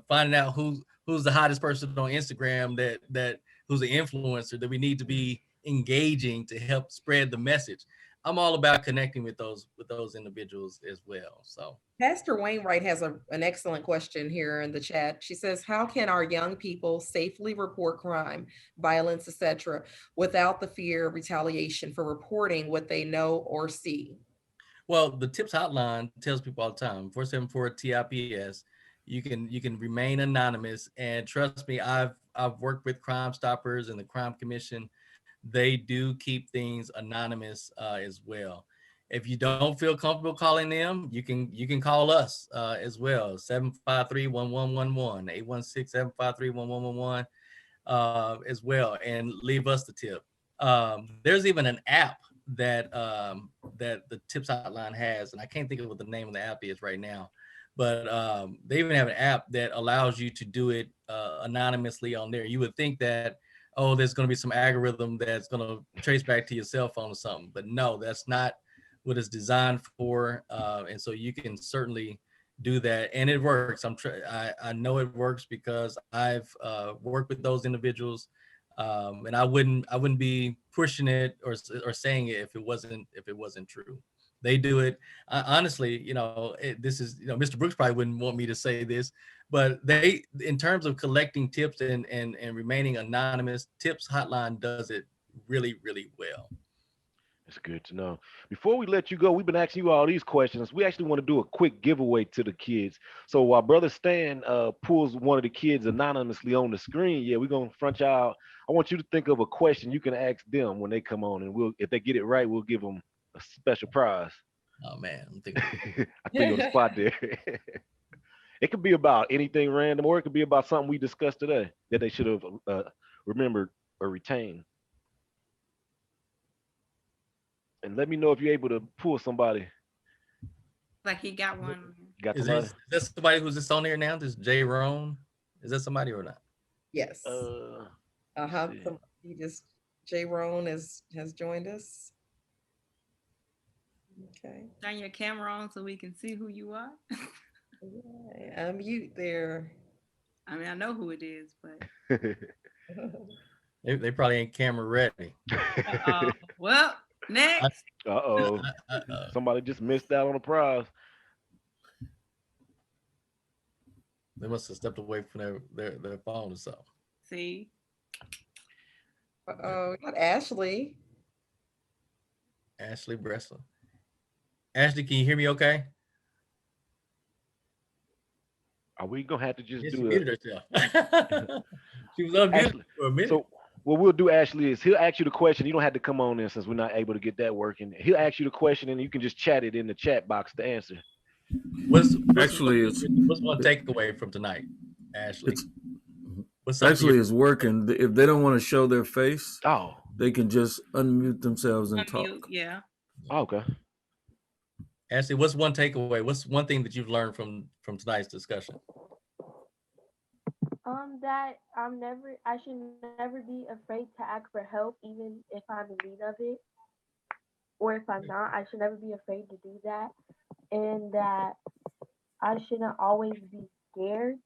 finding out who's the hottest person on Instagram that who's an influencer that we need to be engaging to help spread the message. I'm all about connecting with those individuals as well. So Pastor Wainwright has an excellent question here in the chat. She says, how can our young people safely report crime, violence, etc., without the fear of retaliation for reporting what they know or see? Well, the TIPS hotline tells people all the time, 474-TIPS. You can remain anonymous, and trust me, I've worked with Crime Stoppers and the Crime Commission. They do keep things anonymous as well. If you don't feel comfortable calling them, you can call us as well, 753-1111, 816-753-1111 as well, and leave us the tip. There's even an app that the TIPS hotline has, and I can't think of what the name of the app is right now, but they even have an app that allows you to do it anonymously on there. You would think that, oh, there's going to be some algorithm that's going to trace back to your cell phone or something, but no, that's not what it's designed for. And so you can certainly do that, and it works. I know it works because I've worked with those individuals, and I wouldn't be pushing it or saying it if it wasn't true. They do it. Honestly, this is, Mr. Brooks probably wouldn't want me to say this, but they, in terms of collecting tips and remaining anonymous, Tips Hotline does it really, really well. It's good to know. Before we let you go, we've been asking you all these questions. We actually want to do a quick giveaway to the kids. So while Brother Stan pulls one of the kids anonymously on the screen, we're going to front y'all. I want you to think of a question you can ask them when they come on, and if they get it right, we'll give them a special prize. Oh, man. I'm thinking. I think on the spot there. It could be about anything random, or it could be about something we discussed today that they should have remembered or retained. And let me know if you're able to pull somebody. Like he got one. Got Is that somebody who's just on there now? This J. Roan? Is that somebody or not? Yes. J. Roan has joined us. Okay. Turn your camera on so we can see who you are. Yeah, unmute there. I mean, I know who it is, but they probably ain't camera ready. Well, next. Somebody just missed out on a prize. They must have stepped away from their phone or something. See. Got Ashley. Ashley Bressler. Ashley, can you hear me okay? Are we gonna have to just do it? She was unmuted for a minute. So what we'll do, Ashley, is he'll ask you the question. You don't have to come on in since we're not able to get that working. He'll ask you the question and you can just chat it in the chat box to answer. What's one takeaway from tonight, Ashley? It's working. If they don't want to show their face, they can just unmute themselves and talk. Yeah. Oh, okay. Ashley, what's one takeaway? What's one thing that you've learned from tonight's discussion? That I should never be afraid to ask for help, even if I'm in need of it, or if I'm not. I should never be afraid to do that, and that I shouldn't always be scared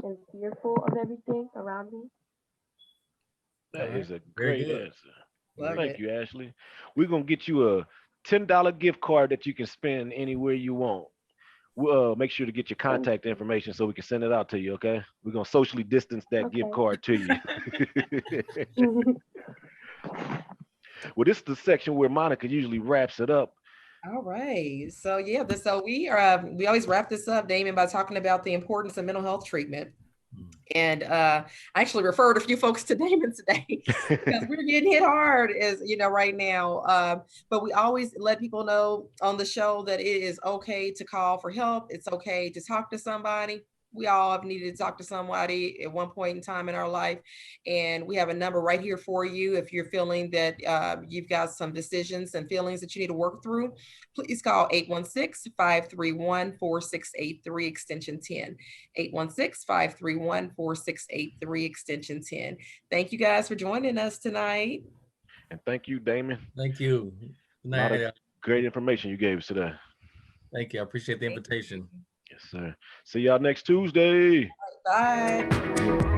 and fearful of everything around me. That is a great answer. Thank you, Ashley. We're gonna get you a $10 gift card that you can spend anywhere you want. We'll make sure to get your contact information so we can send it out to you, okay? We're going to socially distance that gift card to you. Well, this is the section where Monica usually wraps it up. All right. So we always wrap this up, Damon, by talking about the importance of mental health treatment. And I actually referred a few folks to Damon today because we're getting hit hard right now. But we always let people know on the show that it is okay to call for help. It's okay to talk to somebody. We all have needed to talk to somebody at one point in time in our life. And we have a number right here for you. If you're feeling that you've got some decisions and feelings that you need to work through, please call 816-531-4683 extension 10. 816-531-4683 extension 10. Thank you guys for joining us tonight. And thank you, Damon. Thank you. A lot of great information you gave us today. Thank you. I appreciate the invitation. Yes, sir. See y'all next Tuesday. Bye.